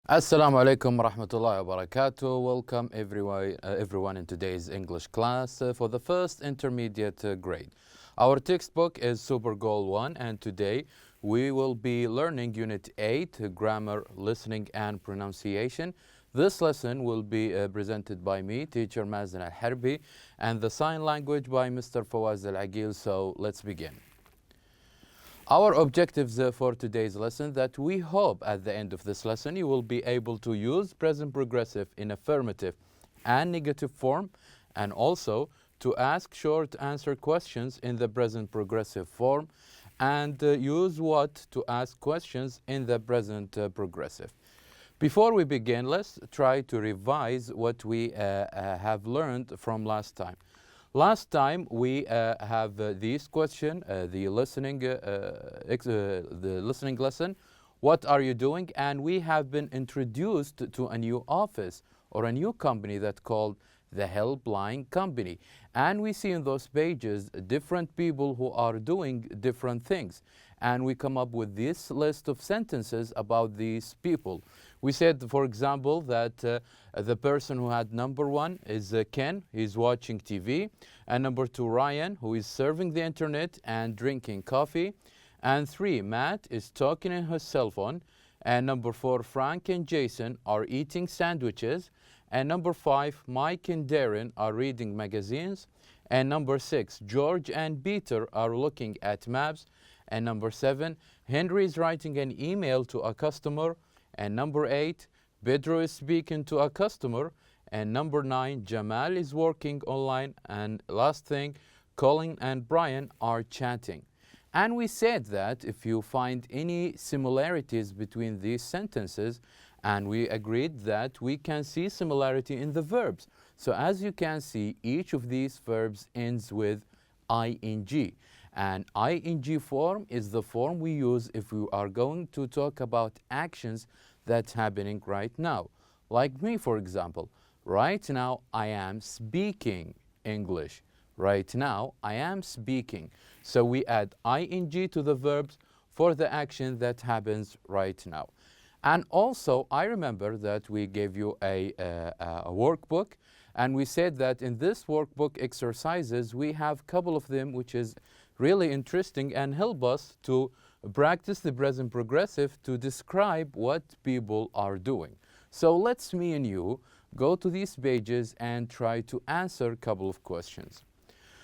Assalamu alaikum wa rahmatullahi wa barakatuh. Welcome everyone in today's English class for the first intermediate grade. Our textbook is Super Goal 1 and today we will be learning Unit 8, Grammar, Listening and Pronunciation. This lesson will be presented by me, Teacher Mazen Al-Harbi, and the sign language by Mr. Fawaz Al-Aqil. So let's begin. Our objectives for today's lesson that we hope at the end of this lesson you will be able to use present progressive in affirmative and negative form, and also to ask short answer questions in the present progressive form, and use what to ask questions in the present progressive. Before we begin, let's try to revise what we have learned from last time. Last time we have this question, the listening lesson. What are you doing? And we have been introduced to a new office or a new company that's called the Helpline Company. And we see in those pages different people who are doing different things. And we come up with this list of sentences about these people. We said, for example, that the person who had number 1 is Ken, he's watching TV. And number 2, Ryan, who is surfing the internet and drinking coffee. And 3, Matt is talking on his cell phone. And number 4, Frank and Jason are eating sandwiches. And number 5, Mike and Darren are reading magazines. And number 6, George and Peter are looking at maps. And number 7, Henry is writing an email to a customer. And number 8, Pedro is speaking to a customer. And number 9, Jamal is working online. And last thing, Colin and Brian are chatting. And we said that if you find any similarities between these sentences, and we agreed that we can see similarity in the verbs. So as you can see, each of these verbs ends with ing. And ing form is the form we use if we are going to talk about actions that's happening right now. Like me, for example. Right now, I am speaking English. Right now, I am speaking. So we add ing to the verbs for the action that happens right now. And also, I remember that we gave you a workbook, and we said that in this workbook exercises, we have a couple of them which is really interesting and help us to practice the present progressive to describe what people are doing. So let's me and you go to these pages and try to answer a couple of questions.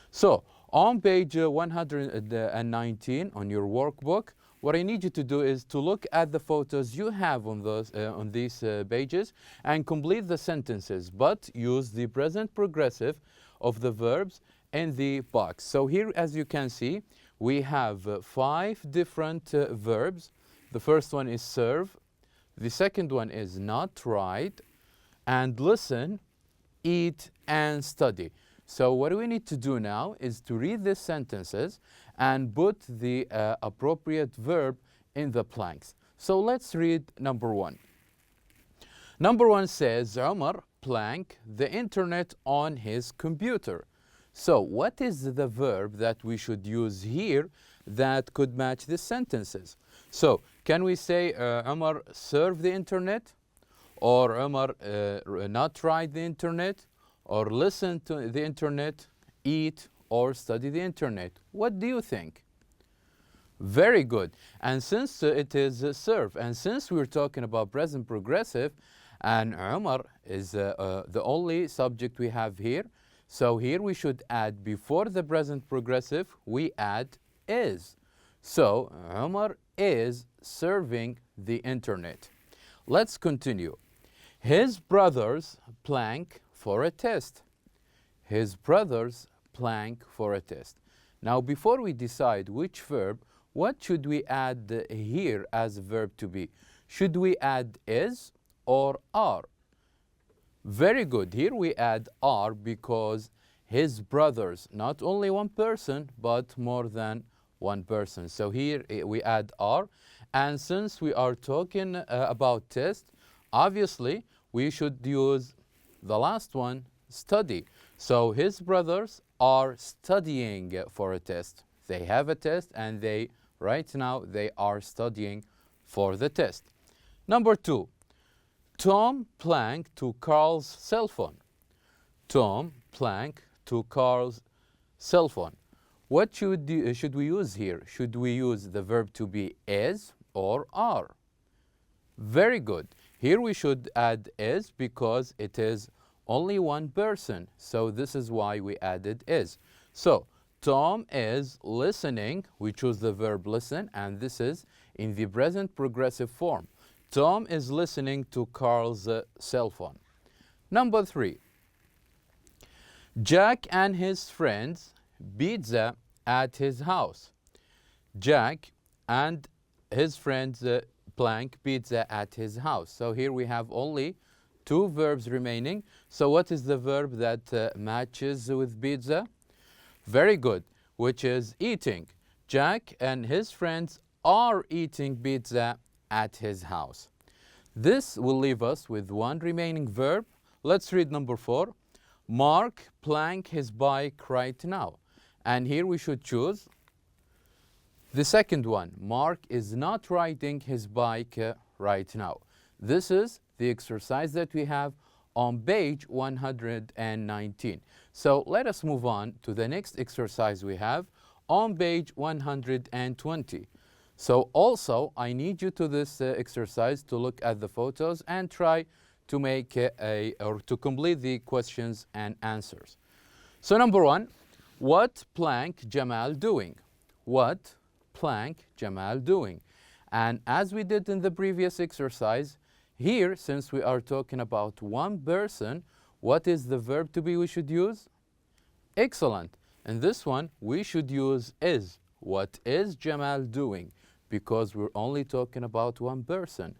So on page 119 on your workbook, what I need you to do is to look at the photos you have on these pages and complete the sentences, but use the present progressive of the verbs in the box. So here, as you can see, we have 5 different verbs. The first one is serve. The second one is not write, and listen, eat, and study. So what we need to do now is to read these sentences and put the appropriate verb in the blanks. So let's read number 1. Number 1 says, Umar blank the internet on his computer. So what is the verb that we should use here that could match the sentences? So can we say Umar surf the internet, or Umar not try the internet, or listen to the internet, eat, or study the internet? What do you think? Very good. And since it is serve, and since we're talking about present progressive, and Umar is the only subject we have here, so here we should add, before the present progressive, we add is. So Umar is surfing the internet. Let's continue. His brothers plank for a test. His brothers plank for a test. Now, before we decide which verb, what should we add here as a verb to be? Should we add is or are? Very good. Here we add are because his brothers, not only one person, but more than one person. So here we add are. And since we are talking about test, obviously we should use the last one, study. So his brothers are studying for a test. They have a test and right now they are studying for the test. Number 2, Tom Plank to Carl's cell phone. Tom Plank to Carl's cell phone. What should we use here? Should we use the verb to be is or are? Very good. Here we should add is because it is only one person. So this is why we added is. So Tom is listening. We choose the verb listen, and this is in the present progressive form. Tom is listening to Carl's cell phone. Number 3. Jack and his friends pizza at his house. Jack and his friends plank pizza at his house. So here we have only 2 verbs remaining. So what is the verb that matches with pizza? Very good, which is eating. Jack and his friends are eating pizza at his house. This will leave us with 1 remaining verb. Let's read number 4. Mark plank his bike right now. And here we should choose the second one. Mark is not riding his bike right now. This is the exercise that we have on page 119. So let us move on to the next exercise we have on page 120. So also I need you to this exercise to look at the photos and try to make or to complete the questions and answers. So number 1, what plank Jamal doing? What plank Jamal doing? And as we did in the previous exercise, here, since we are talking about one person, what is the verb to be we should use? Excellent. In this one, we should use is. What is Jamal doing? Because we're only talking about one person.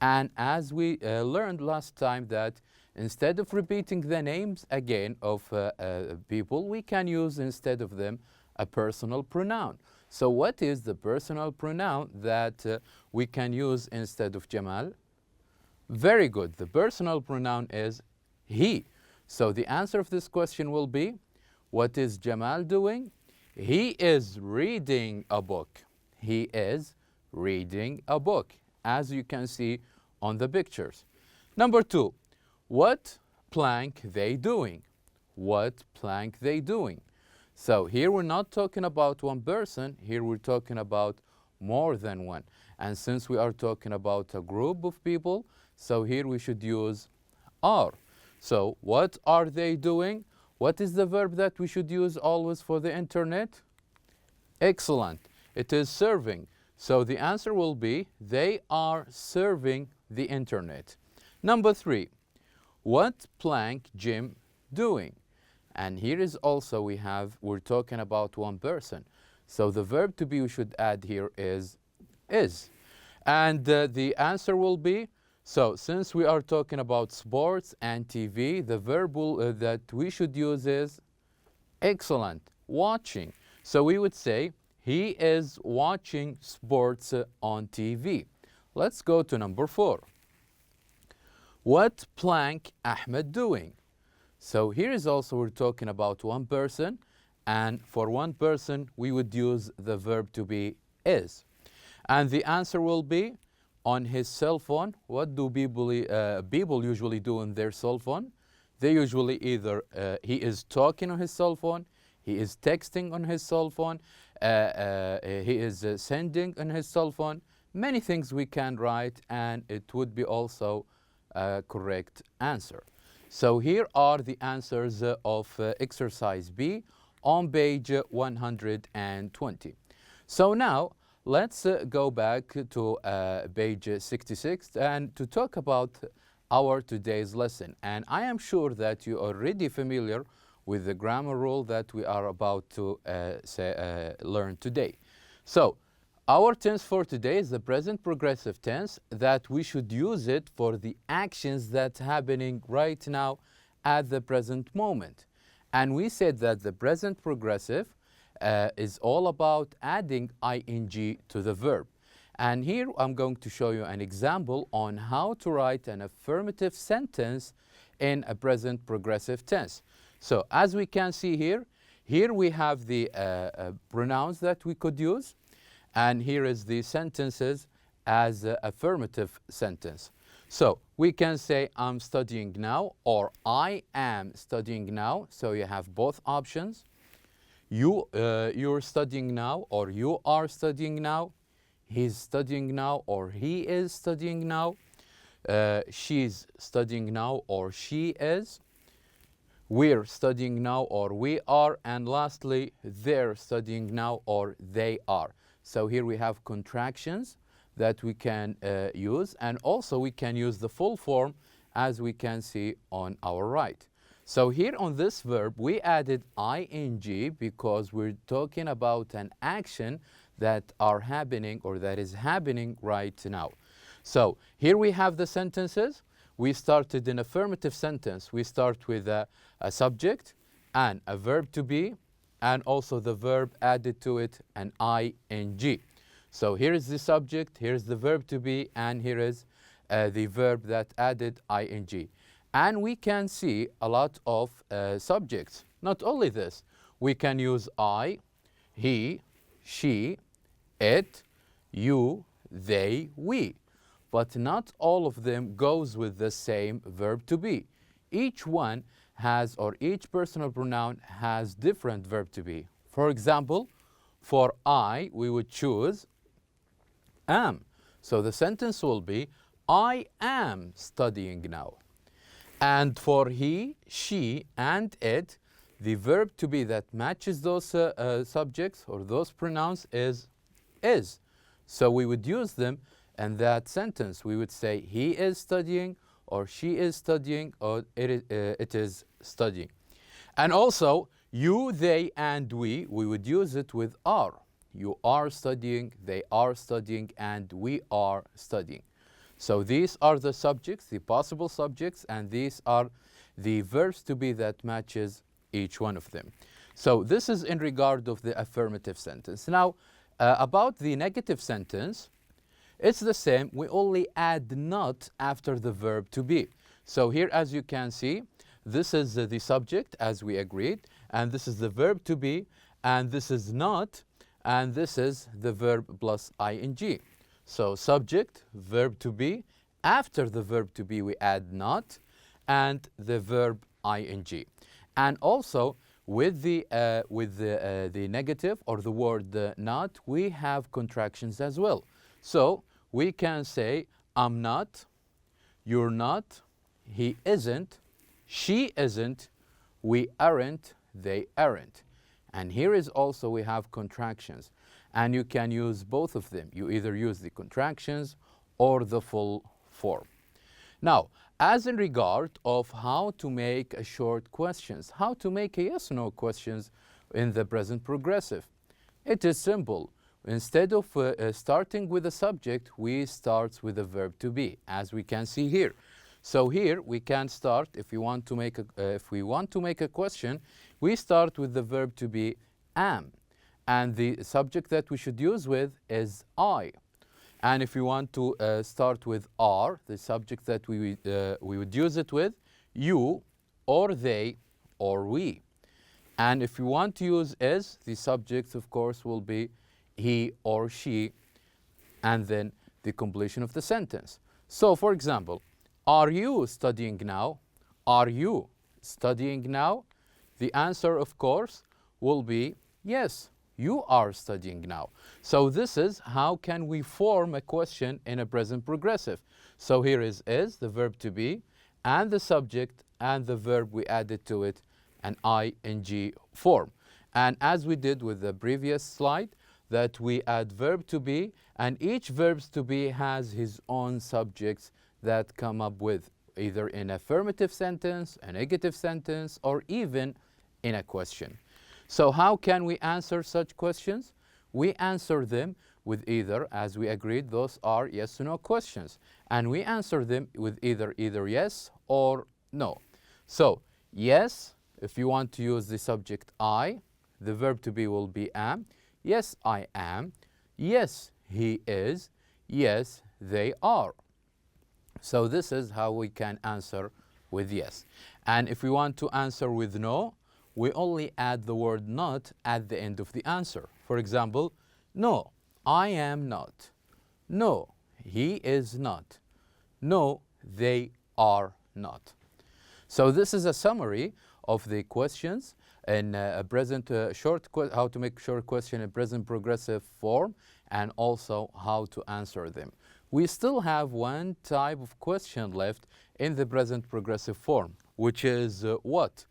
And as we learned last time that instead of repeating the names again of people, we can use instead of them a personal pronoun. So what is the personal pronoun that we can use instead of Jamal? Very good. The personal pronoun is he. So the answer of this question will be, what is Jamal doing? He is reading a book. He is reading a book, as you can see on the pictures. Number 2, what plank they doing? What plank they doing? So here we're not talking about one person, here we're talking about more than one. And since we are talking about a group of people, so here we should use are. So what are they doing? What is the verb that we should use always for the internet? Excellent. It is serving. So the answer will be, they are serving the internet. Number 3, what plank Jim doing? And here is also we're talking about one person. So the verb to be we should add here is. And the answer will be, so since we are talking about sports and TV, the verb that we should use is excellent, watching. So we would say, he is watching sports on TV. Let's go to number 4. What plank Ahmed doing? So here is also we're talking about one person, and for one person we would use the verb to be is. And the answer will be, on his cell phone. What do people usually do on their cell phone? They usually either he is talking on his cell phone, he is texting on his cell phone, he is sending on his cell phone. Many things we can write, and it would be also a correct answer. So here are the answers of exercise B on page 120. So now let's go back to page 66 and to talk about our today's lesson. And I am sure that you are already familiar with the grammar rule that we are about to learn today. So our tense for today is the present progressive tense, that we should use it for the actions that's happening right now at the present moment. And we said that the present progressive is all about adding ing to the verb. And here I'm going to show you an example on how to write an affirmative sentence in a present progressive tense. So as we can see here we have the pronouns that we could use, and here is the sentences as affirmative sentence. So we can say I'm studying now or I am studying now. So you have both options. You're studying now or you are studying now. He's studying now or he is studying now. She's studying now or she is. We're studying now or we are. And lastly, they're studying now or they are. So here we have contractions that we can use, and also we can use the full form as we can see on our right. So here on this verb we added ing because we're talking about an action that are happening or that is happening right now. So here we have the sentences. We started an affirmative sentence. We start with a subject and a verb to be, and also the verb added to it, an ing. So here is the subject, here's the verb to be, and here is the verb that added ing. And we can see a lot of subjects. Not only this, we can use I, he, she, it, you, they, we. But not all of them goes with the same verb to be. Each one has, or each personal pronoun has different verb to be. For example, for I, we would choose am. So the sentence will be, I am studying now. And for he, she, and it, the verb to be that matches those subjects or those pronouns is. So we would use them in that sentence. We would say he is studying, or she is studying, or it is studying. And also, you, they, and we would use it with are. You are studying, they are studying, and we are studying. So these are the subjects, the possible subjects, and these are the verbs to be that matches each one of them. So this is in regard of the affirmative sentence. Now, about the negative sentence, it's the same. We only add not after the verb to be. So here, as you can see, this is the subject, as we agreed, and this is the verb to be, and this is not, and this is the verb plus ing. So subject, verb to be, after the verb to be we add not, and the verb ing. And also with the negative or the word not, we have contractions as well. So we can say I'm not, you're not, he isn't, she isn't, we aren't, they aren't. And here is also we have contractions, and you can use both of them. You either use the contractions or the full form. Now, as in regard of how to make a short questions, how to make a yes or no questions in the present progressive, it is simple. Instead of starting with a subject, we start with a verb to be, as we can see here. So here we can start, if we want to make a question, we start with the verb to be am, and the subject that we should use with is I. And if we want to start with are, the subject that we would use it with, you, or they, or we. And if we want to use is, the subject of course will be he or she, and then the completion of the sentence. So for example, are you studying now? Are you studying now? The answer, of course, will be yes, you are studying now. So this is how can we form a question in a present progressive. So here is the verb to be, and the subject, and the verb we added to it, an ing form. And as we did with the previous slide, that we add verb to be, and each verb to be has his own subjects that come up with either in affirmative sentence, a negative sentence, or even in a question. So how can we answer such questions? We answer them with either, as we agreed, those are yes or no questions. And we answer them with either yes or no. So yes, if you want to use the subject I, the verb to be will be am. Yes, I am. Yes, he is. Yes, they are. So this is how we can answer with yes. And if we want to answer with no, we only add the word not at the end of the answer. For example, no, I am not. No, he is not. No, they are not. So this is a summary of the questions in a present how to make short question in present progressive form, and also how to answer them. We still have one type of question left in the present progressive form, which is what?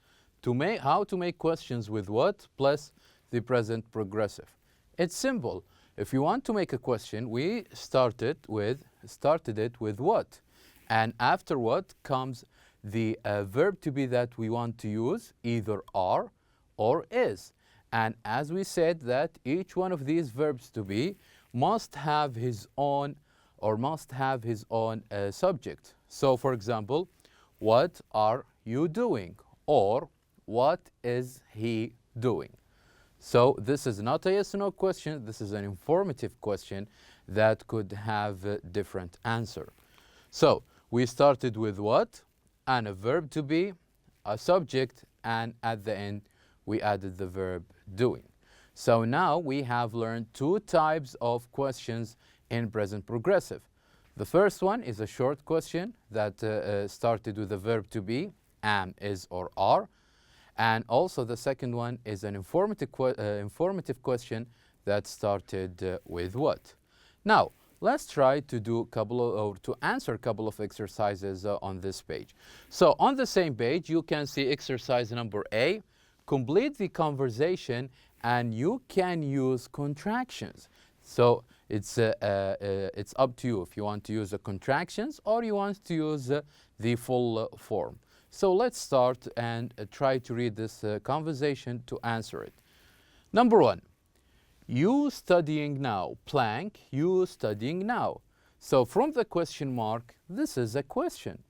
How to make questions with what plus the present progressive. It's simple. If you want to make a question, we started it with what, and after what comes the verb to be that we want to use, either are or is. And as we said, that each one of these verbs to be must have his own subject. So for example, what are you doing? Or what is he doing? So this is not a yes or no question, this is an informative question that could have a different answer. So we started with what, and a verb to be, a subject, and at the end we added the verb doing. So now we have learned two types of questions in present progressive. The first one is a short question that started with the verb to be, am, is, or are. And also the second one is an informative question that started with what. Now, let's try to do to answer a couple of exercises on this page. So on the same page, you can see exercise number A. Complete the conversation, and you can use contractions. So it's up to you if you want to use the contractions or you want to use the full form. So let's start and try to read this conversation to answer it. Number one, you studying now, blank, you studying now. So from the question mark, this is a question.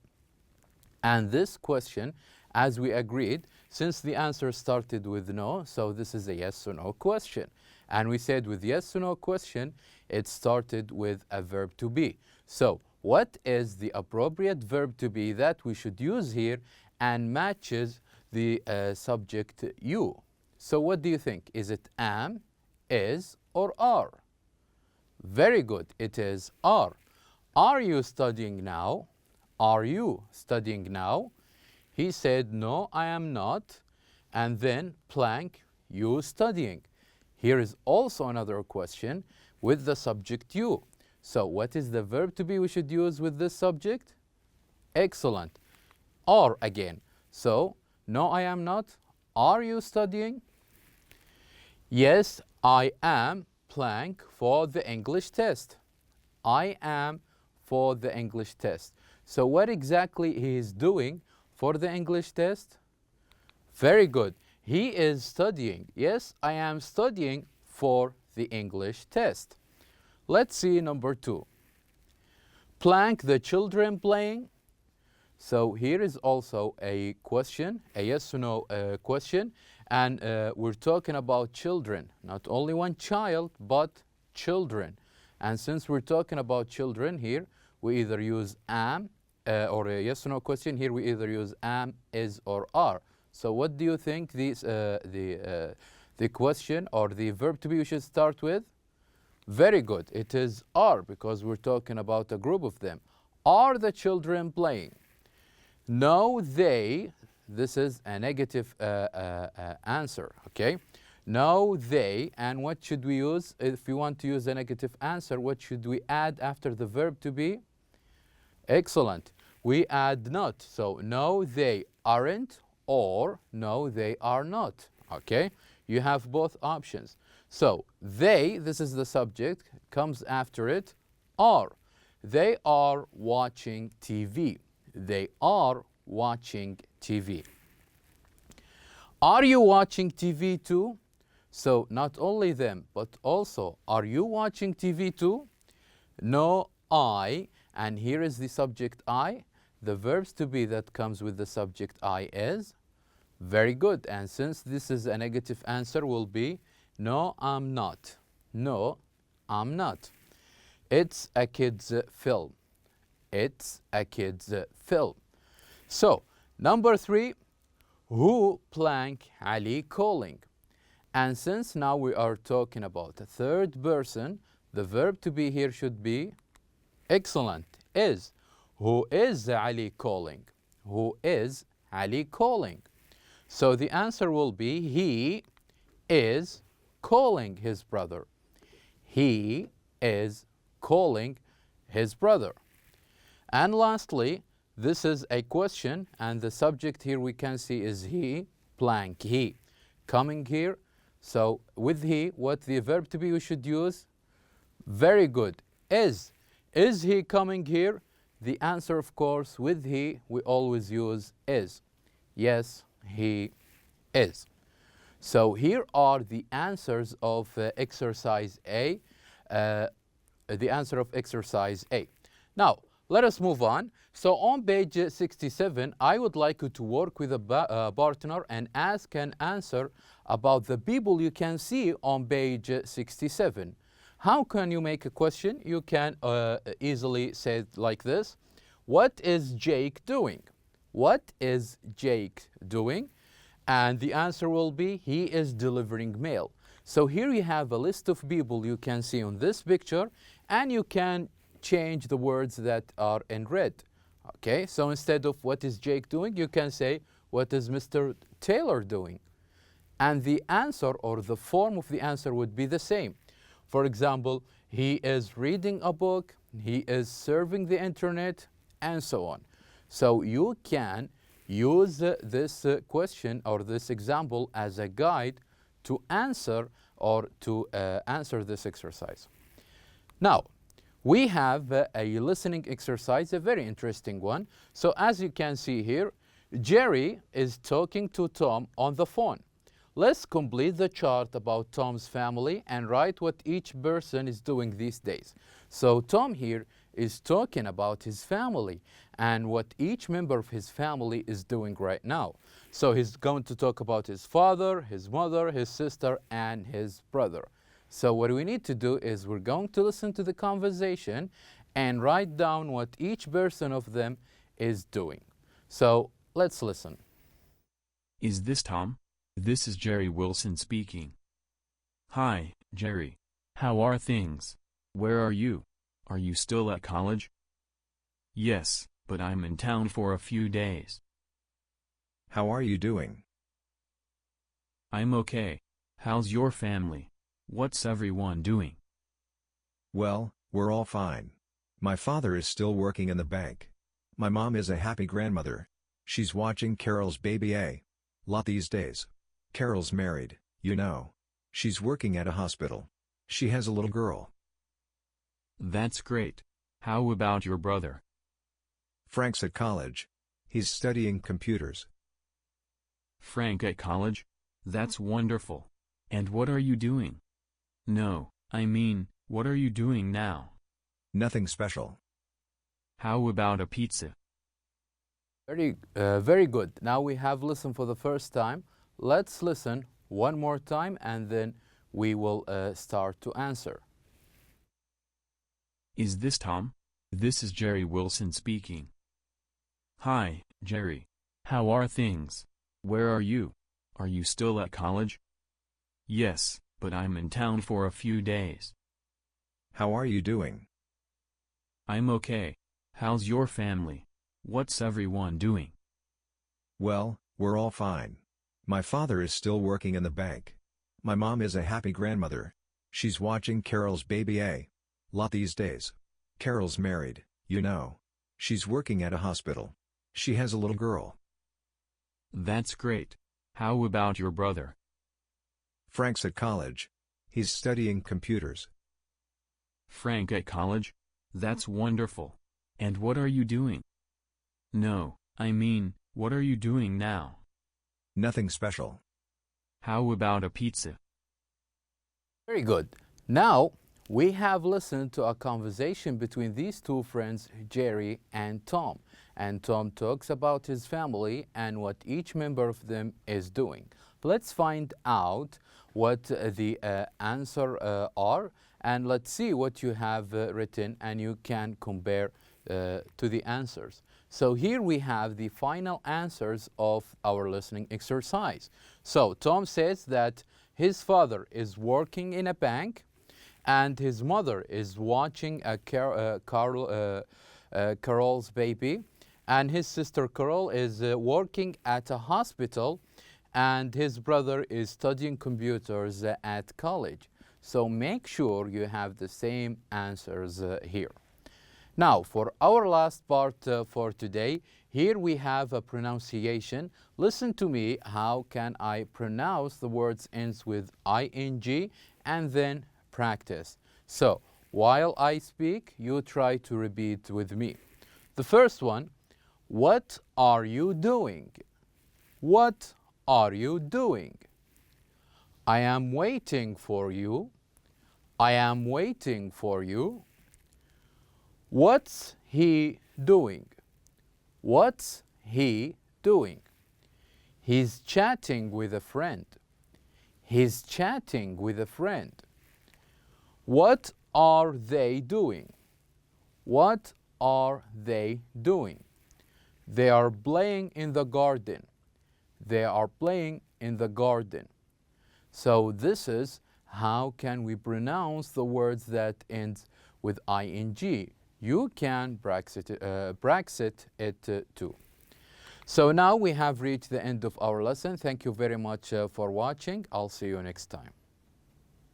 And this question, as we agreed, since the answer started with no, so this is a yes or no question. And we said with yes or no question, it started with a verb to be. So what is the appropriate verb to be that we should use here and matches the subject you? So what do you think? Is it am, is, or are? Very good. It is are. Are you studying now? Are you studying now? He said, no, I am not. And then blank, you studying. Here is also another question with the subject you. So what is the verb to be we should use with this subject? Excellent. Are again. So, no, I am not. Are you studying? Yes, I am blank for the English test. I am for the English test. So what exactly he is doing for the English test? Very good. He is studying. Yes, I am studying for the English test. Let's see number two. Blank the children playing. So here is also a question, a yes or no question. And we're talking about children, not only one child, but children. And since we're talking about children here, we either use am, or a yes or no question, here we either use am, is, or are. So what do you think the question or the verb to be we should start with? Very good. It is are, because we're talking about a group of them. Are the children playing? No, they. This is a negative answer, okay? No, they. And what should we use? If we want to use a negative answer, what should we add after the verb to be? Excellent. We add not. So, no, they aren't, or no, they are not, okay? You have both options. So, they, this is the subject, comes after it, are. They are watching TV. They are watching TV. Are you watching TV too? So not only them, but also, are you watching TV too? No, I, and here is the subject I. The verbs to be that comes with the subject I is. Very good. And since this is a negative answer, will be no, I'm not. No, I'm not. It's a kid's film. It's a kid's film. So, number three, who blank Ali calling? And since now we are talking about a third person, the verb to be here should be excellent, is. Who is Ali calling? Who is Ali calling? So the answer will be he is calling his brother. He is calling his brother. And lastly, this is a question, and the subject here we can see is he, blank, he. Coming here, so with he, what the verb to be we should use? Very good. Is. Is he coming here? The answer, of course, with he, we always use is. Yes, he is. So here are the answers of exercise A. The answer of exercise A. Now, let us move on. So on page 67, I would like you to work with a partner and ask and answer about the people you can see on page 67. How can you make a question? You can easily say it like this. What is Jake doing? What is Jake doing? And the answer will be, he is delivering mail. So here you have a list of people you can see on this picture, and you can change the words that are in red. Okay, so instead of what is Jake doing, you can say, what is Mr. Taylor doing? And the answer or the form of the answer would be the same. For example, he is reading a book, he is surfing the internet, and so on. So you can use this question or this example as a guide to answer or to answer this exercise. Now, we have a listening exercise, a very interesting one. So as you can see here, Jerry is talking to Tom on the phone. Let's complete the chart about Tom's family and write what each person is doing these days. So Tom here is talking about his family and what each member of his family is doing right now. So he's going to talk about his father, his mother, his sister, and his brother. So what we need to do is we're going to listen to the conversation and write down what each person of them is doing. So let's listen. Is this Tom? This is Jerry Wilson speaking. Hi, Jerry. How are things? Where are you? Are you still at college? Yes, but I'm in town for a few days. How are you doing? I'm okay. How's your family? What's everyone doing? Well, we're all fine. My father is still working in the bank. My mom is a happy grandmother. She's watching Carol's baby a lot these days. Carol's married, you know. She's working at a hospital. She has a little girl. That's great. How about your brother? Frank's at college. He's studying computers. Frank at college? That's wonderful. And what are you doing? No, I mean, what are you doing now? Nothing special. How about a pizza? Very good. Now we have listened for the first time. Let's listen one more time and then we will start to answer. Is this Tom? This is Jerry Wilson speaking. Hi, Jerry. How are things? Where are you? Are you still at college? Yes, but I'm in town for a few days. How are you doing? I'm okay. How's your family? What's everyone doing? Well, we're all fine. My father is still working in the bank. My mom is a happy grandmother. She's watching Carol's baby a lot these days. Carol's married, you know. She's working at a hospital. She has a little girl. That's great. How about your brother? Frank's at college. He's studying computers. Frank at college? That's wonderful. And what are you doing? No, I mean, what are you doing now? Nothing special. How about a pizza? Very good. Now we have listened to a conversation between these two friends, Jerry and Tom. And Tom talks about his family and what each member of them is doing. Let's find out what the answer are, and let's see what you have written, and you can compare to the answers. So here we have the final answers of our listening exercise. So Tom says that his father is working in a bank and his mother is watching Carol's baby, and his sister Carol is working at a hospital, and his brother is studying computers at college. So make sure you have the same answers here. Now, for our last part for today, here we have a pronunciation. Listen to me, how can I pronounce the words ends with ing, and then practice. So, while I speak, you try to repeat with me. The first one, what are you doing? What are you doing? I am waiting for you. I am waiting for you. What's he doing? What's he doing? He's chatting with a friend. He's chatting with a friend. What are they doing? What are they doing? They are playing in the garden. They are playing in the garden. So this is how can we pronounce the words that end with ing. You can practice it too. So now we have reached the end of our lesson. Thank you very much for watching. I'll see you next time.